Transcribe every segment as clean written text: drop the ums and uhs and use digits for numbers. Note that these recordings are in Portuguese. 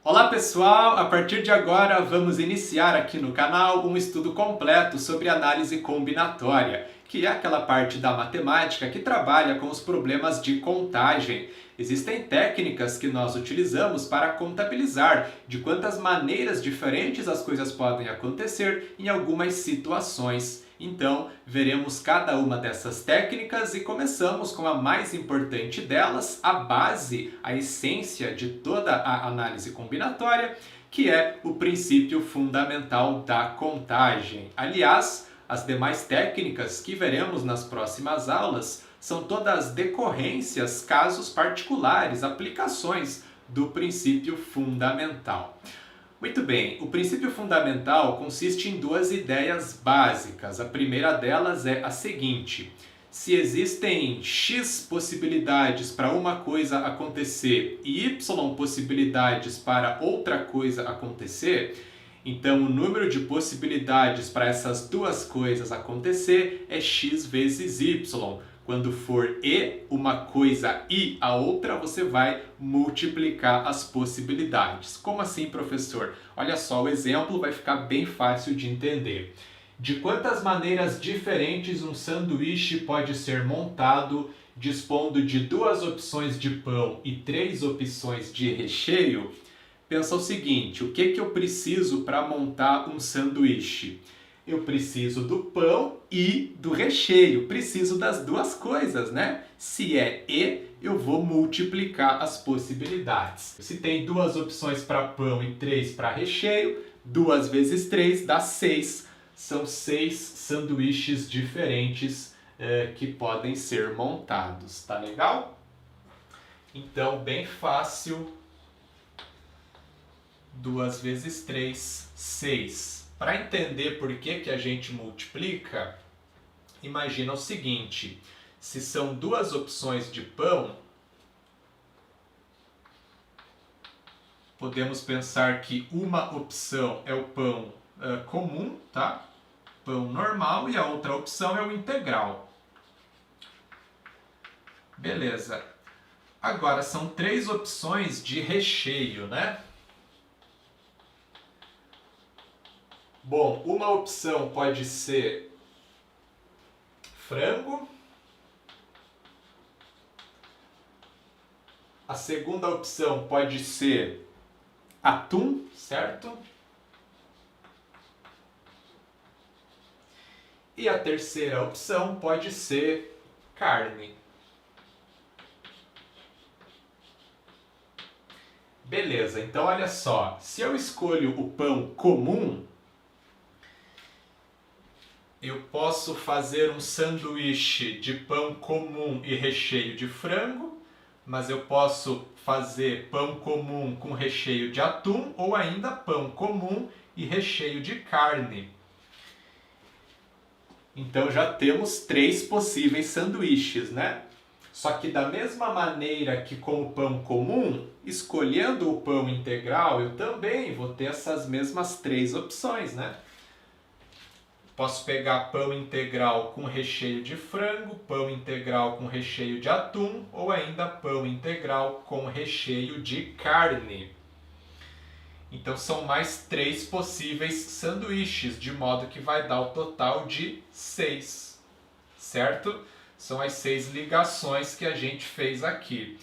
Olá pessoal, a partir de agora vamos iniciar aqui no canal um estudo completo sobre análise combinatória, que é aquela parte da matemática que trabalha com os problemas de contagem. Existem técnicas que nós utilizamos para contabilizar de quantas maneiras diferentes as coisas podem acontecer em algumas situações. Então, veremos cada uma dessas técnicas e começamos com a mais importante delas, a base, a essência de toda a análise combinatória, que é o princípio fundamental da contagem. Aliás, as demais técnicas que veremos nas próximas aulas são todas decorrências, casos particulares, aplicações do princípio fundamental. Muito bem, o princípio fundamental consiste em duas ideias básicas. A primeira delas é a seguinte: se existem x possibilidades para uma coisa acontecer e y possibilidades para outra coisa acontecer, então o número de possibilidades para essas duas coisas acontecer é x vezes y. Quando for e uma coisa e a outra, você vai multiplicar as possibilidades. Como assim, professor? Olha só, o exemplo vai ficar bem fácil de entender. De quantas maneiras diferentes um sanduíche pode ser montado, dispondo de 2 opções de pão e 3 opções de recheio? Pensa o seguinte: o que eu preciso para montar um sanduíche? Eu preciso do pão e do recheio. Preciso das duas coisas, né? Se é e, eu vou multiplicar as possibilidades. Se tem 2 opções para pão e 3 para recheio, 2 vezes 3 dá 6. São 6 sanduíches diferentes que podem ser montados. Tá legal? Então, bem fácil. 2 vezes 3, 6. Para entender por que a gente multiplica, imagina o seguinte: se são 2 opções de pão, podemos pensar que uma opção é o pão comum, tá? Pão normal, e a outra opção é o integral. Beleza. Agora são 3 opções de recheio, né? Bom, uma opção pode ser frango. A segunda opção pode ser atum, certo? E a terceira opção pode ser carne. Beleza, então olha só, se eu escolho o pão comum, eu posso fazer um sanduíche de pão comum e recheio de frango, mas eu posso fazer pão comum com recheio de atum ou ainda pão comum e recheio de carne. Então já temos 3 possíveis sanduíches, né? Só que da mesma maneira que com o pão comum, escolhendo o pão integral, eu também vou ter essas mesmas 3 opções, né? Posso pegar pão integral com recheio de frango, pão integral com recheio de atum ou ainda pão integral com recheio de carne. Então são mais 3 possíveis sanduíches, de modo que vai dar o total de 6, certo? São as 6 ligações que a gente fez aqui.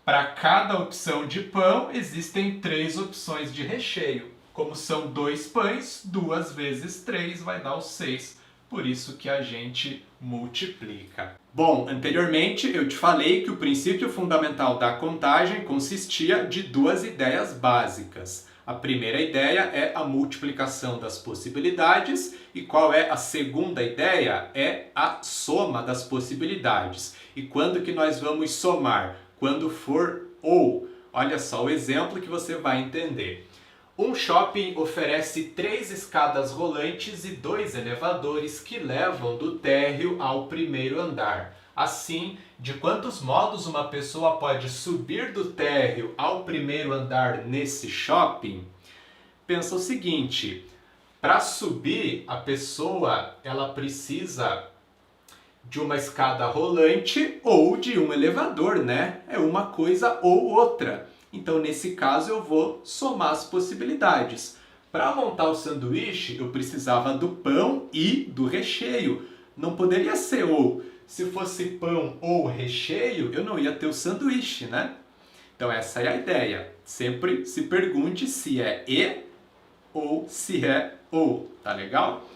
Para cada opção de pão, existem 3 opções de recheio. Como são 2 pães, 2 vezes 3 vai dar os 6. Por isso que a gente multiplica. Bom, anteriormente eu te falei que o princípio fundamental da contagem consistia de 2 ideias básicas. A primeira ideia é a multiplicação das possibilidades. E qual é a segunda ideia? É a soma das possibilidades. E quando que nós vamos somar? Quando for ou. Olha só o exemplo que você vai entender. Um shopping oferece 3 escadas rolantes e 2 elevadores que levam do térreo ao primeiro andar. Assim, de quantos modos uma pessoa pode subir do térreo ao primeiro andar nesse shopping? Pensa o seguinte: para subir, a pessoa ela precisa de uma escada rolante ou de um elevador, né? É uma coisa ou outra. Então, nesse caso, eu vou somar as possibilidades. Para montar o sanduíche, eu precisava do pão e do recheio. Não poderia ser ou. Se fosse pão ou recheio, eu não ia ter o sanduíche, né? Então, essa é a ideia. Sempre se pergunte se é e ou se é ou. Tá legal?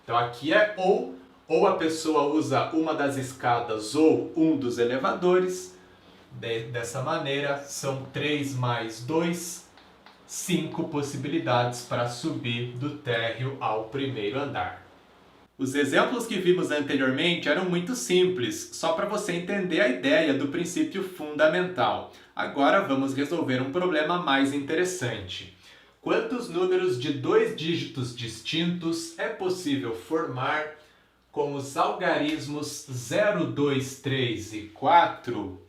Então, aqui é ou a pessoa usa uma das escadas ou um dos elevadores. Dessa maneira, são 3 mais 2, 5 possibilidades para subir do térreo ao primeiro andar. Os exemplos que vimos anteriormente eram muito simples, só para você entender a ideia do princípio fundamental. Agora vamos resolver um problema mais interessante. Quantos números de 2 dígitos distintos é possível formar com os algarismos 0, 2, 3 e 4?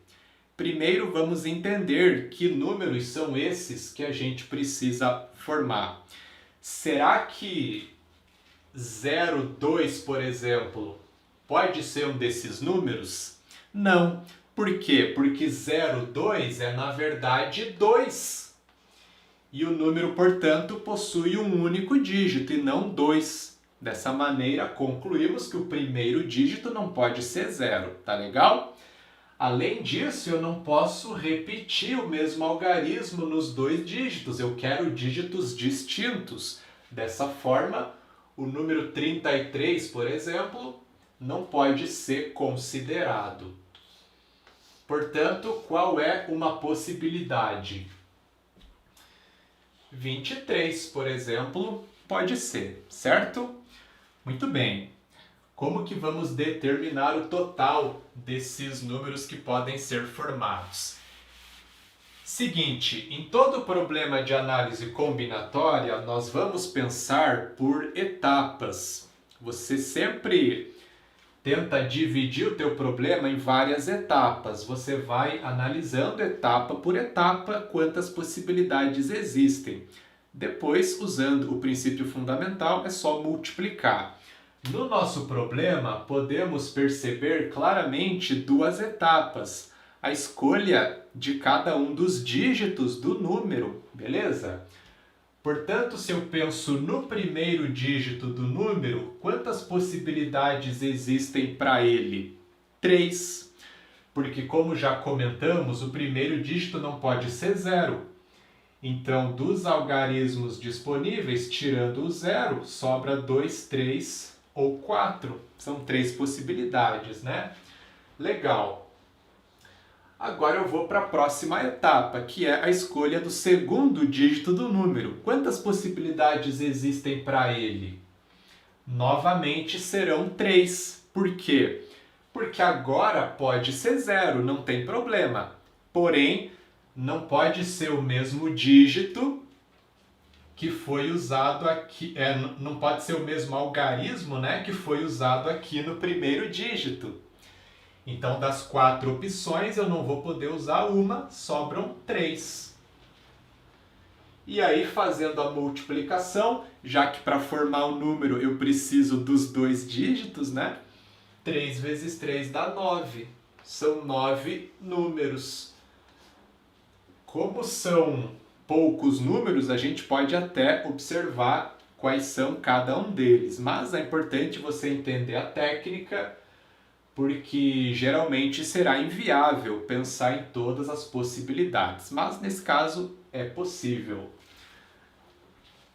Primeiro vamos entender que números são esses que a gente precisa formar. Será que 0, 2, por exemplo, pode ser um desses números? Não. Por quê? Porque 0, 2 é na verdade 2. E o número, portanto, possui um único dígito e não 2. Dessa maneira, concluímos que o primeiro dígito não pode ser 0. Tá legal? Além disso, eu não posso repetir o mesmo algarismo nos 2 dígitos. Eu quero dígitos distintos. Dessa forma, o número 33, por exemplo, não pode ser considerado. Portanto, qual é uma possibilidade? 23, por exemplo, pode ser, certo? Muito bem. Como que vamos determinar o total desses números que podem ser formados? Seguinte, em todo problema de análise combinatória, nós vamos pensar por etapas. Você sempre tenta dividir o teu problema em várias etapas. Você vai analisando etapa por etapa quantas possibilidades existem. Depois, usando o princípio fundamental, é só multiplicar. No nosso problema, podemos perceber claramente 2 etapas. A escolha de cada um dos dígitos do número, beleza? Portanto, se eu penso no primeiro dígito do número, quantas possibilidades existem para ele? 3. Porque, como já comentamos, o primeiro dígito não pode ser 0. Então, dos algarismos disponíveis, tirando o 0, sobra 2, 3 ou 4. São 3 possibilidades, né? Legal. Agora eu vou para a próxima etapa, que é a escolha do segundo dígito do número. Quantas possibilidades existem para ele? Novamente serão 3. Por quê? Porque agora pode ser 0, não tem problema. Porém, não pode ser o mesmo dígito que foi usado aqui, não pode ser o mesmo algarismo, né, que foi usado aqui no primeiro dígito. Então, das 4 opções, eu não vou poder usar uma, sobram 3. E aí, fazendo a multiplicação, já que para formar um número eu preciso dos 2 dígitos, né? 3 vezes 3 dá 9. São 9 números. Como são poucos números, a gente pode até observar quais são cada um deles, mas é importante você entender a técnica, porque geralmente será inviável pensar em todas as possibilidades, mas nesse caso é possível.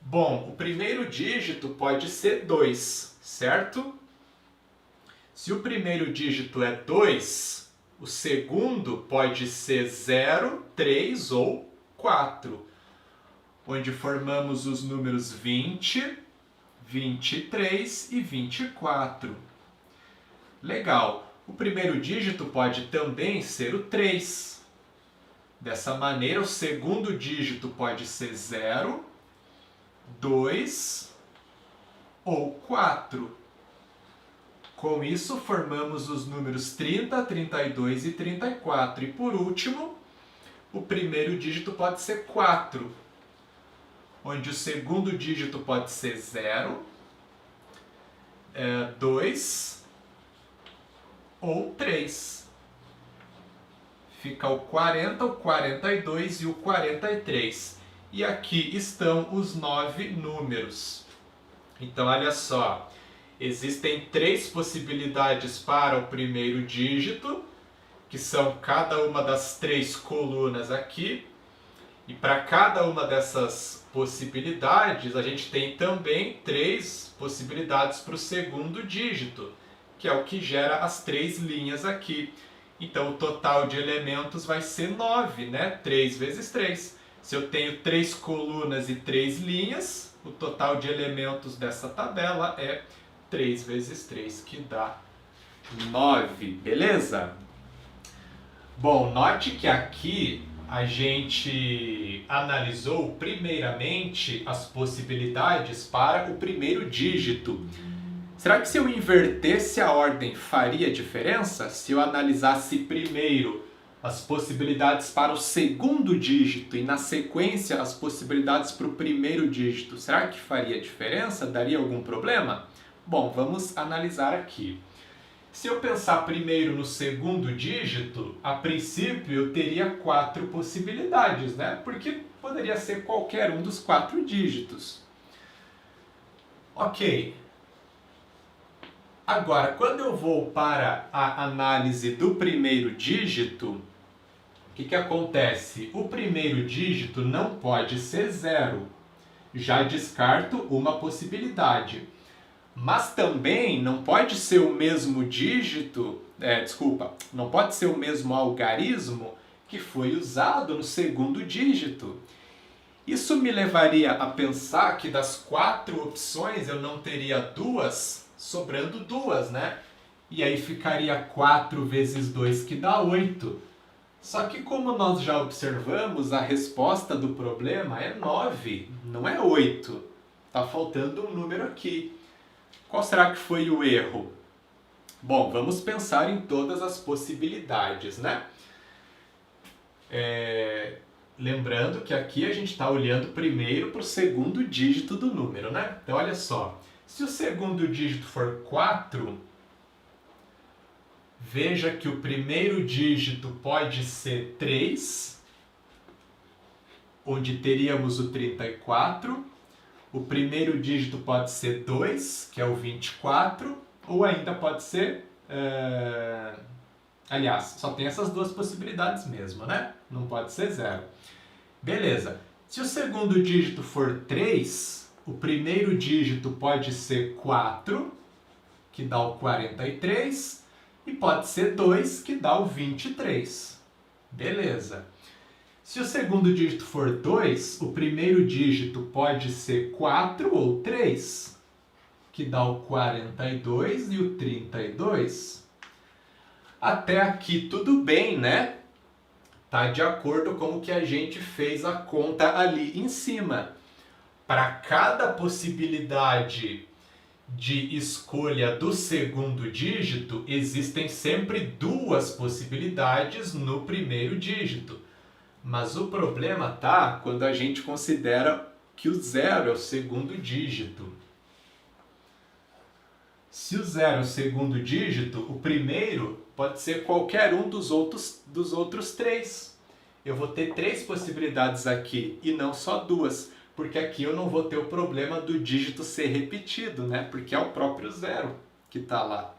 Bom, o primeiro dígito pode ser 2, certo? Se o primeiro dígito é 2, o segundo pode ser 0, 3 ou 4, onde formamos os números 20, 23 e 24. Legal! O primeiro dígito pode também ser o 3. Dessa maneira, o segundo dígito pode ser 0, 2 ou 4. Com isso, formamos os números 30, 32 e 34. E por último, o primeiro dígito pode ser 4, onde o segundo dígito pode ser 0, 2 ou 3. fica o 40, o 42 e o 43. E aqui estão os 9 números. Então, olha só, existem 3 possibilidades para o primeiro dígito, que são cada uma das 3 colunas aqui. E para cada uma dessas possibilidades, a gente tem também 3 possibilidades para o segundo dígito, que é o que gera as 3 linhas aqui. Então, o total de elementos vai ser 9, né? 3 vezes 3. Se eu tenho 3 colunas e 3 linhas, o total de elementos dessa tabela é 3 vezes 3, que dá 9. Beleza? Bom, note que aqui a gente analisou primeiramente as possibilidades para o primeiro dígito. Será que se eu invertesse a ordem faria diferença? Se eu analisasse primeiro as possibilidades para o segundo dígito e na sequência as possibilidades para o primeiro dígito, será que faria diferença? Daria algum problema? Bom, vamos analisar aqui. Se eu pensar primeiro no segundo dígito, a princípio eu teria 4 possibilidades, né? Porque poderia ser qualquer um dos 4 dígitos. Ok. Agora, quando eu vou para a análise do primeiro dígito, o que acontece? O primeiro dígito não pode ser 0. Já descarto uma possibilidade. Mas também não pode ser o mesmo dígito, não pode ser o mesmo algarismo que foi usado no segundo dígito. Isso me levaria a pensar que das 4 opções eu não teria 2, sobrando 2, né? E aí ficaria 4 vezes 2, que dá 8. Só que como nós já observamos, a resposta do problema é 9, não é 8. Está faltando um número aqui. Qual será que foi o erro? Bom, vamos pensar em todas as possibilidades, né? Lembrando que aqui a gente está olhando primeiro para o segundo dígito do número, né? Então, olha só. Se o segundo dígito for 4, veja que o primeiro dígito pode ser 3, onde teríamos o 34. O primeiro dígito pode ser 2, que é o 24, ou ainda pode ser... Aliás, só tem essas 2 possibilidades mesmo, né? Não pode ser 0. Beleza. Se o segundo dígito for 3, o primeiro dígito pode ser 4, que dá o 43, e pode ser 2, que dá o 23. Beleza. Se o segundo dígito for 2, o primeiro dígito pode ser 4 ou 3, que dá o 42 e o 32. Até aqui tudo bem, né? Tá de acordo com o que a gente fez a conta ali em cima. Para cada possibilidade de escolha do segundo dígito, existem sempre 2 possibilidades no primeiro dígito. Mas o problema tá quando a gente considera que o 0 é o segundo dígito. Se o 0 é o segundo dígito, o primeiro pode ser qualquer um dos outros 3. Eu vou ter 3 possibilidades aqui e não só 2, porque aqui eu não vou ter o problema do dígito ser repetido, né? Porque é o próprio 0 que está lá.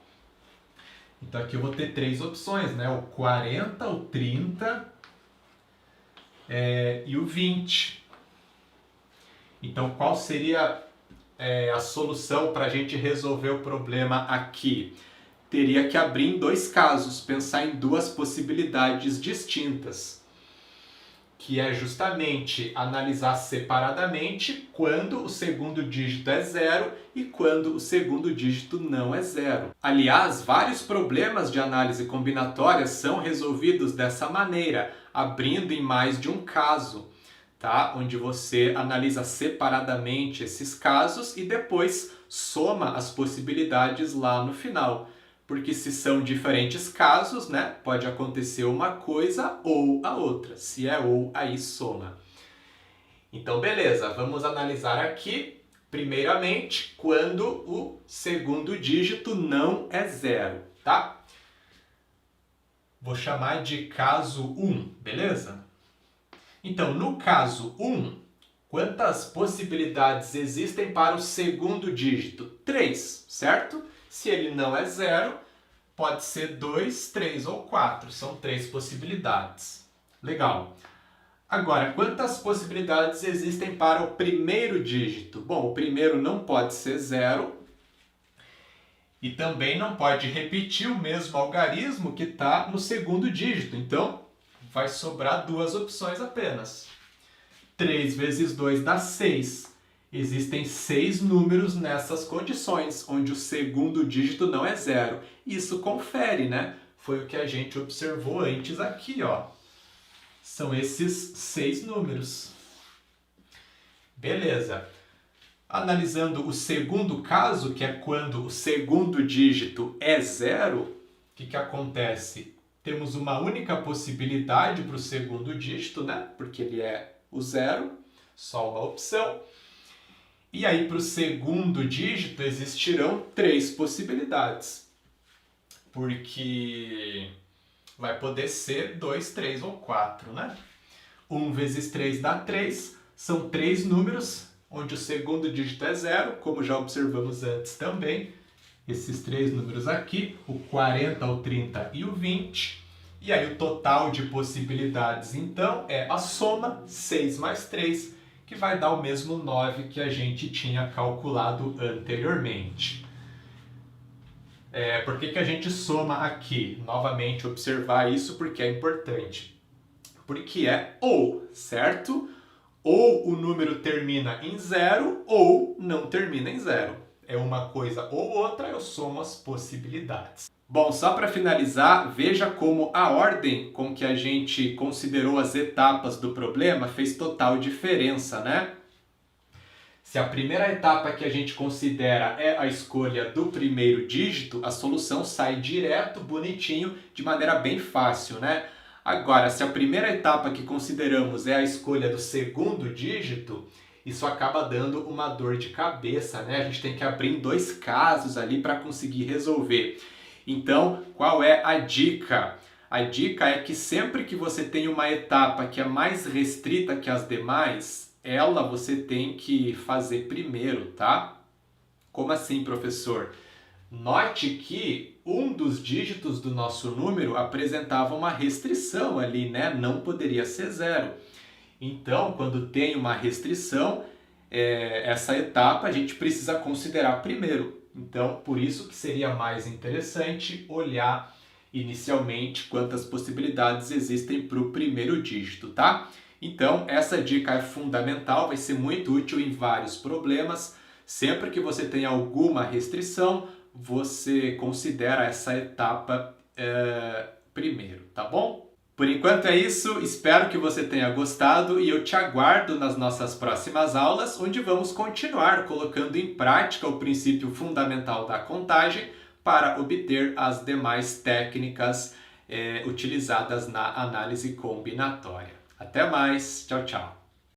Então aqui eu vou ter 3 opções, né? O 40, o 30... e o 20. Então, qual seria a solução para a gente resolver o problema aqui? Teria que abrir em 2 casos, pensar em 2 possibilidades distintas, que é justamente analisar separadamente quando o segundo dígito é 0 e quando o segundo dígito não é 0. Aliás, vários problemas de análise combinatória são resolvidos dessa maneira, abrindo em mais de um caso, tá? Onde você analisa separadamente esses casos e depois soma as possibilidades lá no final. Porque se são diferentes casos, né, pode acontecer uma coisa ou a outra. Se é ou, aí soma. Então, beleza, vamos analisar aqui, primeiramente, quando o segundo dígito não é 0, tá? Vou chamar de caso 1, beleza? Então, no caso 1, quantas possibilidades existem para o segundo dígito? 3, certo? Se ele não é 0, pode ser 2, 3 ou 4. São 3 possibilidades. Legal. Agora, quantas possibilidades existem para o primeiro dígito? Bom, o primeiro não pode ser 0 e também não pode repetir o mesmo algarismo que está no segundo dígito. Então, vai sobrar 2 opções apenas. 3 vezes 2 dá 6. Existem 6 números nessas condições, onde o segundo dígito não é 0. Isso confere, né? Foi o que a gente observou antes aqui, ó. São esses 6 números. Beleza. Analisando o segundo caso, que é quando o segundo dígito é 0, o que acontece? Temos uma única possibilidade para o segundo dígito, né? Porque ele é o 0, só uma opção. E aí, para o segundo dígito, existirão 3 possibilidades. Porque vai poder ser 2, 3 ou 4, né? 1 vezes 3 dá 3. São 3 números, onde o segundo dígito é 0, como já observamos antes também. Esses 3 números aqui, o 40, o 30 e o 20. E aí o total de possibilidades, então, é a soma 6 mais 3, que vai dar o mesmo 9 que a gente tinha calculado anteriormente. Por que a gente soma aqui? Novamente, observar isso porque é importante. Porque é ou, certo? Ou o número termina em 0 ou não termina em 0. É uma coisa ou outra, eu somo as possibilidades. Bom, só para finalizar, veja como a ordem com que a gente considerou as etapas do problema fez total diferença, né? Se a primeira etapa que a gente considera é a escolha do primeiro dígito, a solução sai direto, bonitinho, de maneira bem fácil, né? Agora, se a primeira etapa que consideramos é a escolha do segundo dígito, isso acaba dando uma dor de cabeça, né? A gente tem que abrir em 2 casos ali para conseguir resolver. Então, qual é a dica? A dica é que sempre que você tem uma etapa que é mais restrita que as demais, ela você tem que fazer primeiro, tá? Como assim, professor? Note que um dos dígitos do nosso número apresentava uma restrição ali, né? Não poderia ser 0. Então, quando tem uma restrição, essa etapa a gente precisa considerar primeiro. Então, por isso que seria mais interessante olhar inicialmente quantas possibilidades existem para o primeiro dígito, tá? Então, essa dica é fundamental, vai ser muito útil em vários problemas. Sempre que você tem alguma restrição, você considera essa etapa primeiro, tá bom? Por enquanto é isso, espero que você tenha gostado e eu te aguardo nas nossas próximas aulas, onde vamos continuar colocando em prática o princípio fundamental da contagem para obter as demais técnicas utilizadas na análise combinatória. Até mais, tchau, tchau!